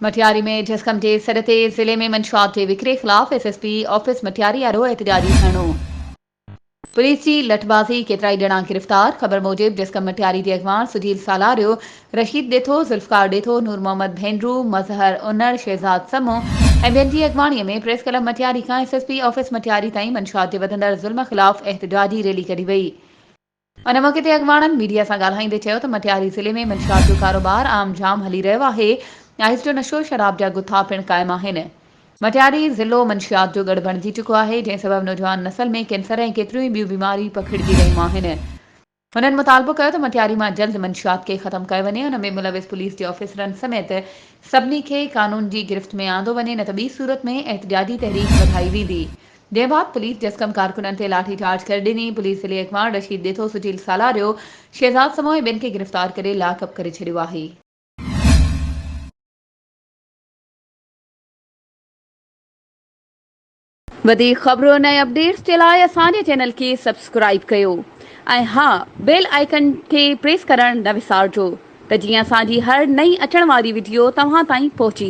मटियारी में जस्कम जे सर ते ज़िले में मंशियात जे विकिरे ख़िलाफ़ SSP ऑफिस मटियारी आरो एहतजाजी धरणो। पुलिस की लठबाज़ी केतिरा ई ॼणा गिरफ़्तार। ख़बर मूजिब जस्कम मटियारी जे अॻवान सुजील सालारियो, रशीद ॾेथो, ज़ुल्फ़कार ॾेथो, नूर मोहम्मद भेंडरू, मज़हर उनड़, शहज़ाद समो ऐं ॿियनि जी अॻवाणीअ में प्रेस क्लब मटियारी खां SSP ऑफिस मटियारी ताईं मंशियात जे वधंदड़ ज़ुल्म ख़िलाफ़ एहतजाजी रैली कढी वई। उन मौक़े ते अॻवाणनि मीडिया सां ॻाल्हाईंदे चयो त मटियारी ज़िले में मंशियात जो कारोबार आम जाम हली रहियो आहे। आइस जो नशो, शराब जा गुथा पिणु क़ाइमु आहिनि। मटियारी ज़िलो मंशियात जो गढ़ बणिजी चुको आहे, जंहिं सबबि नौजवान नसल में कैंसर ऐं केतिरियूं ई ॿियूं बीमारियूं पखिड़िजी रहियूं आहिनि। हुननि मुतालबो कयो त मटियारी मां जल्द मंशियात खे ख़तमु कयो वञे। हुन में मुलविस पुलिस जे ऑफिसरनि समेत सभिनी खे कानून जी गिरफ़्त में आंदो वञे, न त ॿी सूरत में एहतजाजी तहरीक वधाई वेंदी। जंहिं बाद पुलिस जस्कम कारकुननि ते लाठी चार्ज करे ॾिनी। पुलिस ज़िले अॻवान रशीद ॾेथो, सुजील सालारियो, शहज़ाद समो ऐं ॿियनि खे गिरफ़्तार करे लाकअप करे छॾियो आहे। वधीक ख़बरुं ऐं अपडेट्स जे लाइ असांजे चैनल खे सब्सक्राइब कयो ऐं हा, बेल आइकन खे प्रेस करणु न विसारिजो त जीअं असांजी हर नई अचण वारी वीडियो तव्हां ताईं पहुची